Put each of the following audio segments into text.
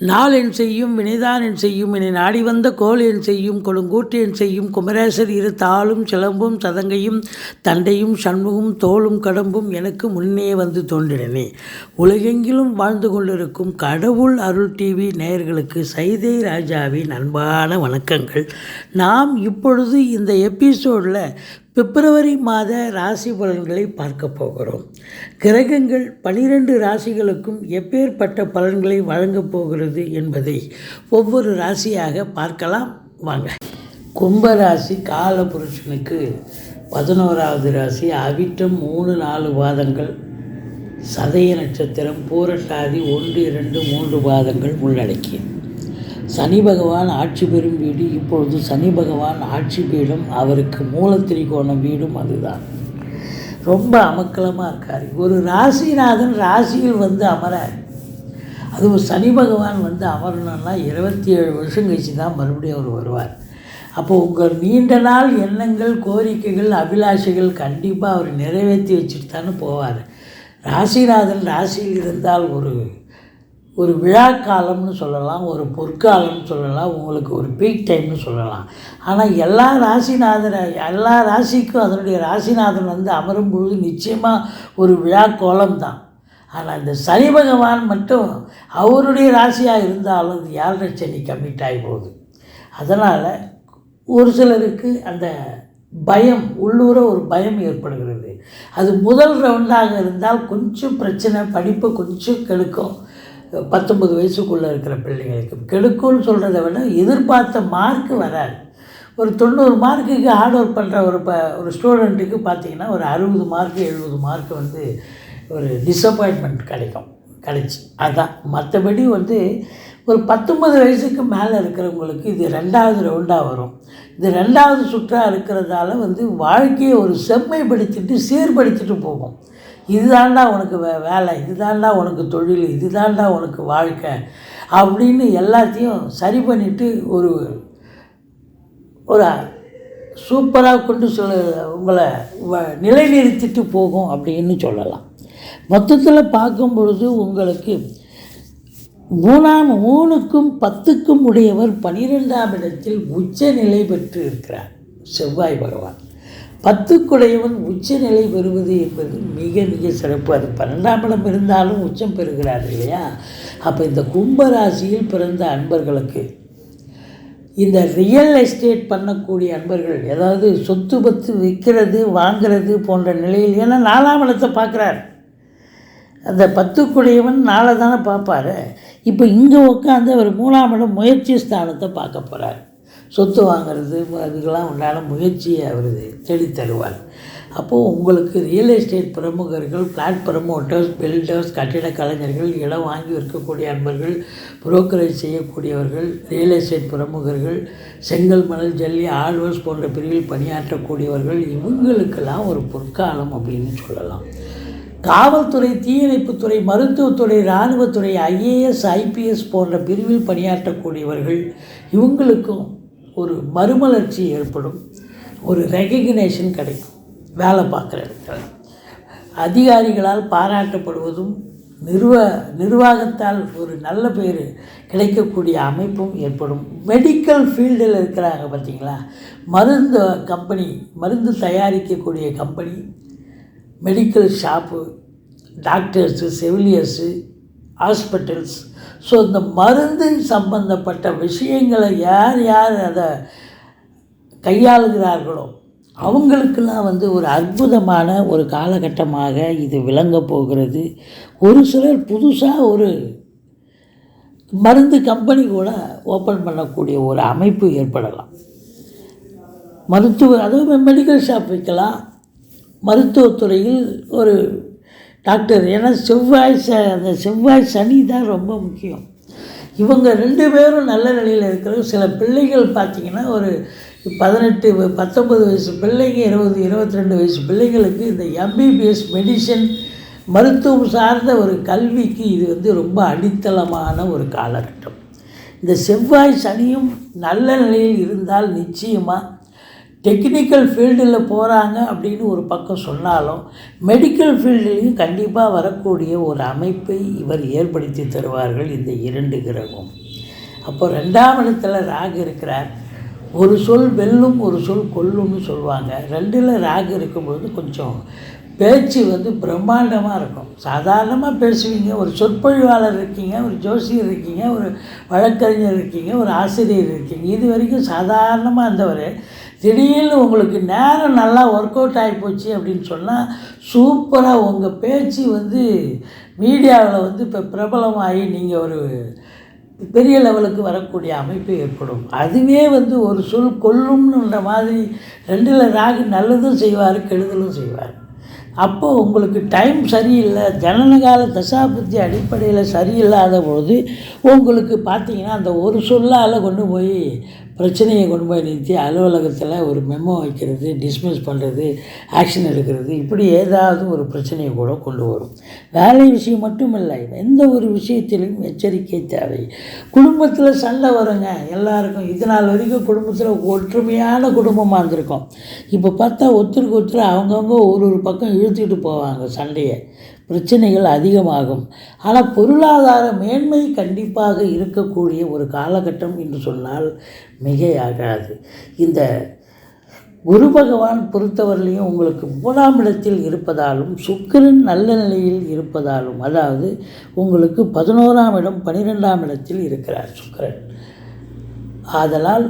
நாள் என் செய்யும் வினைதான் என் செய்யும் என்னை நாடி வந்த கோல் என் செய்யும் கொடுங்கூட்டு என் செய்யும் குமரேசர் இரு தாளும் சிலம்பும் சதங்கையும் தண்டையும் சண்முகம் தோளும் கடம்பும் எனக்கு முன்னே வந்து தோன்றினே. உலகெங்கிலும் வாழ்ந்து கொண்டிருக்கும் கடவுள் அருள் டிவி நேயர்களுக்கு சைதை ராஜாவின் அன்பான வணக்கங்கள். நாம் இப்பொழுது இந்த எபிசோடில் பிப்ரவரி மாத ராசி பலன்களை பார்க்க போகிறோம். கிரகங்கள் 12 ராசிகளுக்கும் எப்பேற்பட்ட பலன்களை வழங்கப் போகிறது என்பதை ஒவ்வொரு ராசியாக பார்க்கலாம் வாங்க. கும்பராசி காலபுருஷனுக்கு 11வது ராசி. அவிட்டம் 3-4 பாதங்கள், சதய நட்சத்திரம், பூரட்டாதி 1-2-3 பாதங்கள் உள்ளடக்கிய சனி பகவான் ஆட்சி பெறும் வீடு. இப்பொழுது சனி பகவான் ஆட்சி பீடம், அவருக்கு மூலத்திரிகோண வீடும் அதுதான். ரொம்ப அமக்கலமாக இருக்கார். ஒரு ராசிநாதன் ராசியில் வந்து அமர, அதுவும் சனி பகவான் வந்து அமரணும்னா 27 வருஷம் கழிச்சு தான் மறுபடியும் அவர் வருவார். அப்போது உங்கள் நீண்ட நாள் எண்ணங்கள், கோரிக்கைகள், அபிலாஷைகள் கண்டிப்பாக அவர் நிறைவேற்றி வச்சுட்டு தானே போவார். ராசிநாதன் ராசியில் இருந்தால் ஒரு விழா காலம்னு சொல்லலாம், ஒரு பொற்காலம்னு சொல்லலாம், உங்களுக்கு ஒரு பீக் டைம்னு சொல்லலாம். ஆனால் எல்லா ராசிக்கும் அதனுடைய ராசிநாதன் வந்து அமரும் பொழுது நிச்சயமாக ஒரு விழா கோலம் தான். ஆனால் இந்த சனி பகவான் மட்டும் அவருடைய ராசியாக இருந்தாலும் அது 7.5 சனி கம்மிட் ஆகி போகுது. அதனால் ஒரு சிலருக்கு அந்த பயம், உள்ளூர ஒரு பயம் ஏற்படுகிறது. அது முதல் ரவுண்டாக இருந்தால் கொஞ்சம் பிரச்சனை, படிப்பை கொஞ்சம் கெடுக்கும். 19 வயசுக்குள்ளே இருக்கிற பிள்ளைங்களுக்கு கெடுக்கும்னு சொல்கிறத விட எதிர்பார்த்த மார்க்கு வராது. ஒரு 90 மார்க்குக்கு ஹார்ட் ஒர்க் பண்ணுற ஒரு ஸ்டூடெண்ட்டுக்கு பார்த்திங்கன்னா ஒரு 60 மார்க்கு 70 மார்க்கு வந்து ஒரு டிசப்பாயின்மெண்ட் கிடைச்சி அதான். மற்றபடி வந்து ஒரு 19 வயசுக்கு மேலே இருக்கிறவங்களுக்கு இது 2வது ரவுண்டாக வரும். இது 2வது சுற்றாக இருக்கிறதால வந்து வாழ்க்கையை ஒரு செம்மைப்படுத்திட்டு சீர்படுத்திட்டு போகும். இதுதாண்டா உனக்கு வேலை, இதுதாண்டா உனக்கு தொழில், இதுதாண்டா உனக்கு வாழ்க்கை அப்படின்னு எல்லாத்தையும் சரி பண்ணிவிட்டு ஒரு சூப்பராக கொண்டு உங்களை நிலைநிறுத்திட்டு போகும் அப்படின்னு சொல்லலாம். மொத்தத்தில் பார்க்கும் பொழுது உங்களுக்கு 3க்கும் 10க்கும் உடையவர் 12ஆம் இடத்தில் உச்ச நிலை பெற்று இருக்கிறார் செவ்வாய் பகவான். 10க்குடையவன் உச்ச நிலை பெறுவது என்பது மிக மிக சிறப்பு. அது 12ஆம் இடம் இருந்தாலும் உச்சம் பெறுகிறார் இல்லையா? அப்போ இந்த கும்பராசியில் பிறந்த அன்பர்களுக்கு, இந்த ரியல் எஸ்டேட் பண்ணக்கூடிய அன்பர்கள், ஏதாவது சொத்து பத்து விற்கிறது வாங்கிறது போன்ற நிலையில், ஏன்னா 4ஆம் இடத்தை பார்க்குறார். அந்த 10க்குடையவன் 4 தானே பார்ப்பார். இப்போ இங்கே உட்காந்து அவர் 3ஆம் இடம் முயற்சி ஸ்தானத்தை பார்க்க போகிறார். சொத்து வாங்கிறது அதுக்கெல்லாம் உண்டான முயற்சியை அவர் தேடி தருவார். அப்போது உங்களுக்கு ரியல் எஸ்டேட் பிரமுகர்கள், ஃப்ளாட் ப்ரமோட்டர்ஸ், பில்டர்ஸ், கட்டிட கலைஞர்கள், இடம் வாங்கி விற்கக்கூடிய அன்பர்கள், புரோக்கரேஜ் செய்யக்கூடியவர்கள், ரியல் எஸ்டேட் பிரமுகர்கள், செங்கல் மணல் ஜல்லி ஆழ்வர்ஸ் போன்ற பிரிவில் பணியாற்றக்கூடியவர்கள், இவங்களுக்கெல்லாம் ஒரு பொற்காலம் அப்படின்னு சொல்லலாம். காவல்துறை, தீயணைப்புத்துறை, மருத்துவத்துறை, இராணுவத்துறை, IAS, IPS போன்ற பிரிவில் பணியாற்றக்கூடியவர்கள், இவங்களுக்கும் ஒரு மறுமலர்ச்சி ஏற்படும், ஒரு ரெகக்னேஷன் கிடைக்கும். வேலை பார்க்குற இடத்துல அதிகாரிகளால் பாராட்டப்படுவதும் நிர்வாகத்தால் ஒரு நல்ல பேர் கிடைக்கக்கூடிய அமைப்பும் ஏற்படும். மெடிக்கல் ஃபீல்டில் இருக்கிறாங்க பார்த்திங்களா, மருந்து கம்பெனி, மருந்து தயாரிக்கக்கூடிய கம்பெனி, மெடிக்கல் ஷாப்பு, டாக்டர்ஸு, செவிலியர்ஸு, ஹாஸ்பிட்டல்ஸ், ஸோ இந்த மருந்து சம்பந்தப்பட்ட விஷயங்களை யார் அதை கையாளுகிறார்களோ அவங்களுக்கெல்லாம் வந்து ஒரு அற்புதமான ஒரு காலகட்டமாக இது விளங்க போகிறது. ஒரு சிலர் புதுசாக ஒரு மருந்து கம்பெனி கூட ஓப்பன் பண்ணக்கூடிய ஒரு அமைப்பு ஏற்படலாம். அதுவும் மெடிக்கல் ஷாப் வைக்கலாம். மருத்துவத்துறையில் ஒரு டாக்டர், ஏன்னா அந்த செவ்வாய் சனி தான் ரொம்ப முக்கியம். இவங்க 2 பேரும் நல்ல நிலையில் இருக்கிற சில பிள்ளைகள் பார்த்திங்கன்னா ஒரு 18-19 வயசு பிள்ளைங்க, 20-22 வயசு பிள்ளைங்களுக்கு இந்த MBBS மெடிசன் மருத்துவம் சார்ந்த ஒரு கல்விக்கு இது வந்து ரொம்ப அடித்தளமான ஒரு காலகட்டம். இந்த செவ்வாய் சனியும் நல்ல நிலையில் இருந்தால் நிச்சயமாக டெக்னிக்கல் ஃபீல்டில் போகிறாங்க அப்படின்னு ஒரு பக்கம் சொன்னாலும் மெடிக்கல் ஃபீல்டுலேயும் கண்டிப்பாக வரக்கூடிய ஒரு அமைப்பை இவர் ஏற்படுத்தி தருவார்கள் இந்த 2 கிரகம். அப்போ 2ஆம் இடத்துல ராகு இருக்கிறார். ஒரு சொல் வெல்லும், ஒரு சொல் கொல்லும்னு சொல்லுவாங்க. 2ல் ராகு இருக்கும்பொழுது கொஞ்சம் பேச்சு பிரம்மாண்டமாக இருக்கும். சாதாரணமாக பேசுவீங்க. ஒரு சொற்பொழிவாளர் இருக்கீங்க, ஒரு ஜோசியர் இருக்கீங்க, ஒரு வழக்கறிஞர் இருக்கீங்க, ஒரு ஆசிரியர் இருக்கீங்க. இது வரைக்கும் சாதாரணமாக இருந்தவர் திடீர்னு உங்களுக்கு நேரம் நல்லா ஒர்க் அவுட் ஆகிப்போச்சு அப்படின்னு சொன்னால் சூப்பராக உங்கள் பேச்சு மீடியாவில் இப்போ பிரபலமாகி நீங்கள் ஒரு பெரிய லெவலுக்கு வரக்கூடிய அமைப்பு ஏற்படும். அதுவே ஒரு சொல் கொல்லும்ன்ற மாதிரி 2ல் ராகு நல்லதும் செய்வார், கெடுதலும் செய்வார். அப்போது உங்களுக்கு டைம் சரியில்லை, ஜனனகால தசாபுத்தி அடிப்படையில் சரியில்லாத போது உங்களுக்கு பார்த்திங்கன்னா அந்த ஒரு சொல்லால் கொண்டு போய் பிரச்சனையை கொண்டு போய் நிறுத்தி அலுவலகத்தில் ஒரு மெமோ வைக்கிறது, டிஸ்மிஸ் பண்ணுறது, ஆக்ஷன் எடுக்கிறது, இப்படி ஏதாவது ஒரு பிரச்சனையை கூட கொண்டு வரும். வேலை விஷயம் மட்டும் இல்லை, எந்த ஒரு விஷயத்திலும் எச்சரிக்கை தேவை. குடும்பத்தில் சண்டை வருங்க எல்லாருக்கும். இது நாள் வரைக்கும் குடும்பத்தில் ஒற்றுமையான குடும்பமாக இருந்திருக்கும். இப்போ பார்த்தா ஒருத்தருக்கு ஒருத்தர் அவங்கவுங்க ஒரு பக்கம் இழுத்துக்கிட்டு போவாங்க சண்டையை. பிரச்சனைகள் அதிகமாகும். ஆனால் பொருளாதார மேன்மை கண்டிப்பாக இருக்கக்கூடிய ஒரு காலகட்டம் என்று சொன்னால் மிகையாகாது. இந்த குரு பகவான் பொறுத்தவரையிலையும் உங்களுக்கு 3ஆம் இடத்தில் இருப்பதாலும் சுக்கிரன் நல்ல நிலையில் இருப்பதாலும், அதாவது உங்களுக்கு 11ஆம் இடம் 12ஆம் இடத்தில் இருக்கிறார் சுக்கிரன். ஆதலால்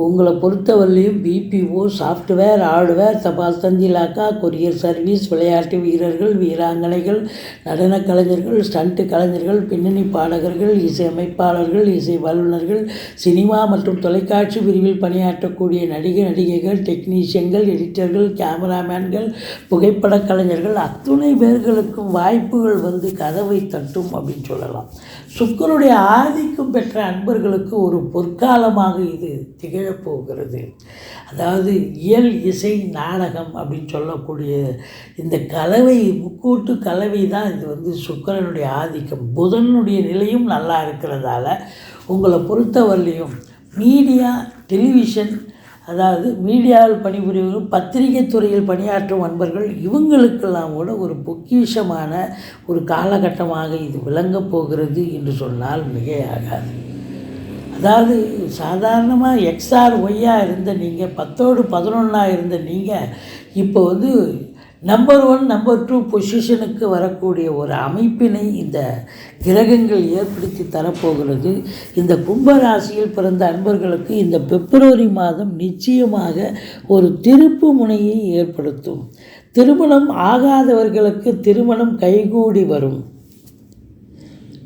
உங்களை பொறுத்தவரையிலையும் பிபிஓ, சாஃப்ட்வேர், ஹார்ட்வேர், தபால் தந்தி இலாக்கா, கொரியர் சர்வீஸ், விளையாட்டு வீரர்கள், வீராங்கனைகள், நடன கலைஞர்கள், ஸ்டண்ட் கலைஞர்கள், பின்னணி பாடகர்கள், இசை அமைப்பாளர்கள், இசை வல்லுநர்கள், சினிமா மற்றும் தொலைக்காட்சி பிரிவில் பணியாற்றக்கூடிய நடிகைகள், டெக்னீஷியன்கள், எடிட்டர்கள், கேமராமேன்கள், புகைப்பட கலைஞர்கள், அத்துணை பேர்களுக்கும் வாய்ப்புகள் கதவை தட்டும் அப்படின்னு சொல்லலாம். சுக்கிரனுடைய ஆதிக்கம் பெற்ற அன்பர்களுக்கு ஒரு பொற்காலமாக இது திகழப்போகிறது. அதாவது இயல், இசை, நாடகம் அப்படின்னு சொல்லக்கூடிய இந்த கலவை, முக்கூட்டு கலவை தான் இது சுக்கிரனுடைய ஆதிக்கம். புதனுடைய நிலையும் நல்லா இருக்கிறதால உங்களை பொறுத்தவரையிலையும் மீடியா, டெலிவிஷன், அதாவது மீடியாவில் பணிபுரிவர்கள், பத்திரிகை துறையில் பணியாற்றும் அன்பர்கள், இவங்களுக்கெல்லாம் கூட ஒரு பொக்கிஷமான ஒரு காலகட்டமாக இது விளங்கப் போகிறது என்று சொன்னால் மிகையாகாது. அதாவது சாதாரணமாக XR ஒய்யாக இருந்த நீங்கள், 10ஓடு 11 இருந்த நீங்கள் இப்போ நம்பர் 1, நம்பர் 2 பொசிஷனுக்கு வரக்கூடிய ஒரு அமைப்பினை இந்த கிரகங்கள் ஏற்படுத்தி தரப்போகிறது. இந்த கும்பராசியில் பிறந்த அன்பர்களுக்கு இந்த பிப்ரவரி மாதம் நிச்சயமாக ஒரு திருப்பு முனையை ஏற்படுத்தும். திருமணம் ஆகாதவர்களுக்கு திருமணம் கைகூடி வரும்.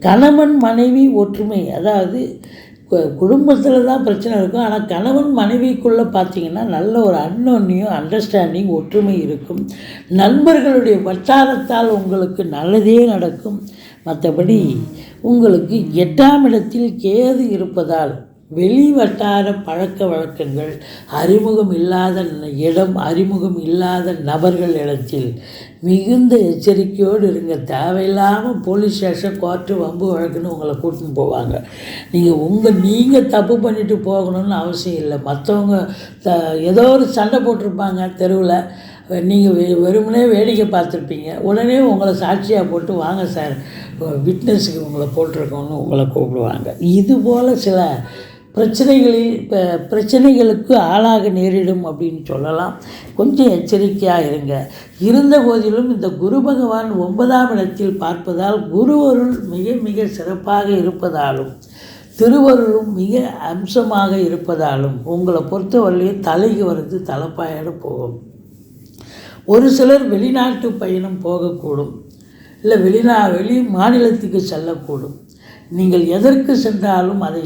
கணவன் மனைவி ஒற்றுமை, அதாவது குடும்பத்தில் தான் பிரச்சனை இருக்கும். ஆனால் கணவன் மனைவிக்குள்ளே பார்த்திங்கன்னா நல்ல ஒரு அன்னோன்யம், அண்டர்ஸ்டாண்டிங், ஒற்றுமை இருக்கும். நண்பர்களுடைய வட்டாரத்தால் உங்களுக்கு நல்லதே நடக்கும். மற்றபடி உங்களுக்கு 8ஆம் இடத்தில் கேது இருப்பதால் வெளி வட்டார பழக்க வழக்கங்கள், அறிமுகம் இல்லாத இடம், அறிமுகம் இல்லாத நபர்கள் இடத்தில் மிகுந்த எச்சரிக்கையோடு இருங்க. தேவையில்லாமல் போலீஸ் ஸ்டேஷன், கோர்ட்டு, வம்பு வழக்குன்னு உங்களை கூட்டின்னு போவாங்க. நீங்கள் தப்பு பண்ணிட்டு போகணும்னு அவசியம் இல்லை. மற்றவங்க ஏதோ ஒரு சண்டை போட்டிருப்பாங்க தெருவில், நீங்கள் வெறுமனே வேடிக்கை பார்த்துருப்பீங்க. உடனே உங்களை சாட்சியாக போட்டு வாங்க சார், விட்னஸுக்கு உங்களை போட்டிருக்கோன்னு உங்களை கூப்பிடுவாங்க. இதுபோல் சில பிரச்சனைகளுக்கு ஆளாக நேரிடும் அப்படின்னு சொல்லலாம். கொஞ்சம் எச்சரிக்கையாக இருங்க. இருந்த போதிலும் இந்த குரு பகவான் 9ஆம் இடத்தில் பார்ப்பதால் குருவருள் மிக மிக சிறப்பாக இருப்பதாலும் திருவருளும் மிக அம்சமாக இருப்பதாலும் உங்களை பொறுத்தவரையிலையும் தலைக்கு வருது தலைப்பாயோடு போகும். ஒரு சிலர் வெளிநாட்டு பயணம் போகக்கூடும், இல்லை வெளி மாநிலத்துக்கு செல்லக்கூடும். நீங்கள் எதற்கு சென்றாலும் அதை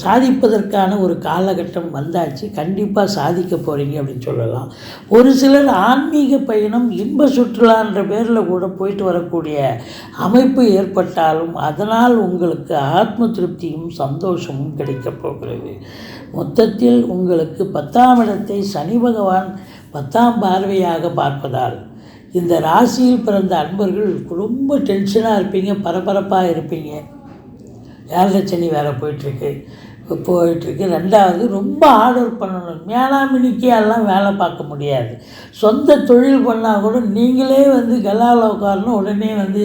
சாதிப்பதற்கான ஒரு காலகட்டம் வந்தாச்சு. கண்டிப்பாக சாதிக்க போகிறீங்க அப்படின்னு சொல்லலாம். ஒரு சிலர் ஆன்மீக பயணம், இன்ப சுற்றுலான்ற பேரில் கூட போயிட்டு வரக்கூடிய அமைப்பு ஏற்பட்டாலும் அதனால் உங்களுக்கு ஆத்ம திருப்தியும் சந்தோஷமும் கிடைக்கப் போகிறது. மொத்தத்தில் உங்களுக்கு 10ஆம் இடத்தை சனி பகவான் 10ஆம் பார்வையாக பார்ப்பதால் இந்த ராசியில் பிறந்த அன்பர்கள் ரொம்ப டென்ஷனாக இருப்பீங்க, பரபரப்பாக இருப்பீங்க. 7 சனி வேறு போயிட்டுருக்கு. போயிட்டுருக்கு. ரெண்டாவது, ரொம்ப ஆர்டர் பண்ணணும். மேலாமினிக்கையெல்லாம் வேலை பார்க்க முடியாது. சொந்த தொழில் பண்ணால் கூட நீங்களே வந்து கல்லாவில் உட்காரணும். உடனே வந்து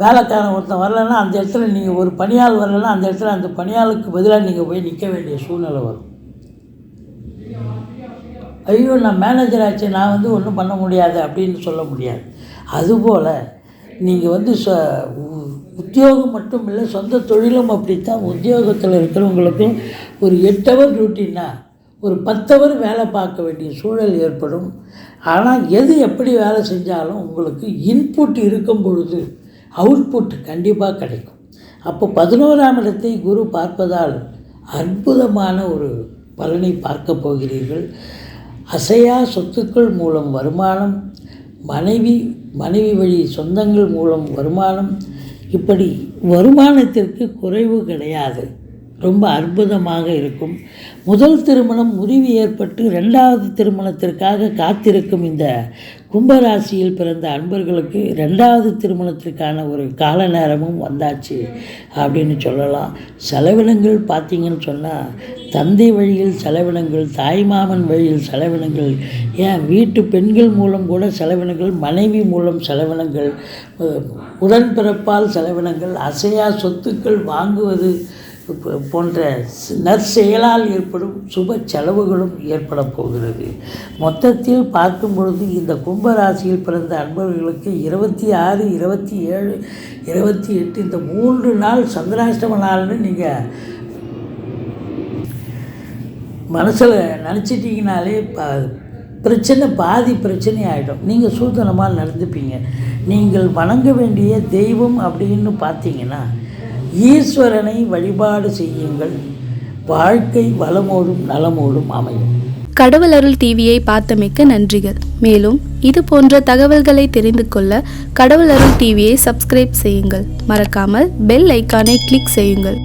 வேலைக்காரன் ஒருத்தன் வரலைன்னா அந்த இடத்துல நீங்கள் ஒரு பணியாள் வரலைன்னா அந்த இடத்துல அந்த பணியாளுக்கு பதிலாக நீங்கள் போய் நிற்க வேண்டிய சூழ்நிலை வரும். ஐயோ, நான் மேனேஜர் ஆச்சு, நான் வந்து ஒன்றும் பண்ண முடியாது அப்படின்னு சொல்ல முடியாது. அதுபோல் நீங்கள் வந்து உத்தியோகம் மட்டும் இல்லை, சொந்த தொழிலும் அப்படித்தான். உத்தியோகத்தில் இருக்கிறவங்களுக்கும் ஒரு 8 ஹவர் டியூட்டின்னா ஒரு 10 ஹவர் வேலை பார்க்க வேண்டிய சூழல் ஏற்படும். ஆனால் எது எப்படி வேலை செஞ்சாலும் உங்களுக்கு இன்புட் இருக்கும் பொழுது அவுட்புட் கண்டிப்பாக கிடைக்கும். அப்போ 11ஆம் இடத்தை குரு பார்ப்பதால் அற்புதமான ஒரு பலனை பார்க்க போகிறீர்கள். அசையா சொத்துக்கள் மூலம் வருமானம், மனைவி வழி சொந்தங்கள் மூலம் வருமானம், இப்படி வருமானத்திற்கு குறைவு கிடையாது. ரொம்ப அற்புதமாக இருக்கும். முதல் திருமணம் முறிவு ஏற்பட்டு 2வது திருமணத்திற்காக காத்திருக்கும் இந்த கும்பராசியில் பிறந்த அன்பர்களுக்கு 2வது திருமணத்திற்கான ஒரு கால நேரமும் வந்தாச்சு அப்படின்னு சொல்லலாம். செலவினங்கள் பார்த்திங்கன்னு சொன்னால் தந்தை வழியில் செலவினங்கள், தாய்மாமன் வழியில் செலவினங்கள், ஏன் வீட்டு பெண்கள் மூலம் கூட செலவினங்கள், மனைவி மூலம் செலவினங்கள், உடன்பிறப்பால் செலவினங்கள், அசையா சொத்துக்கள் வாங்குவது போன்ற நற்செயலால் ஏற்படும் சுப செலவுகளும் ஏற்பட போகிறது. மொத்தத்தில் பார்க்கும் பொழுது இந்த கும்பராசியில் பிறந்த அன்பர்களுக்கு 26, 27, 28 இந்த 3 நாள் சந்திராஷ்டம நாள்னு நீங்கள் மனசில் நினச்சிட்டிங்கனாலே பாதி பிரச்சனை ஆகிடும். நீங்கள் சூதனமாக நடந்துப்பீங்க. நீங்கள் வணங்க வேண்டிய தெய்வம் அப்படின்னு பார்த்தீங்கன்னா ஈஸ்வரனை வழிபாடு செய்யுங்கள். வாழ்க்கை வளமோடும் நலமோடும் அமையும். கடவுள் அருள் டிவியை பார்த்தமைக்கு நன்றிகள். மேலும் இது போன்ற தகவல்களை தெரிந்து கொள்ள கடவுள் அருள் டிவியை சப்ஸ்கிரைப் செய்யுங்கள். மறக்காமல் பெல் ஐக்கானை கிளிக் செய்யுங்கள்.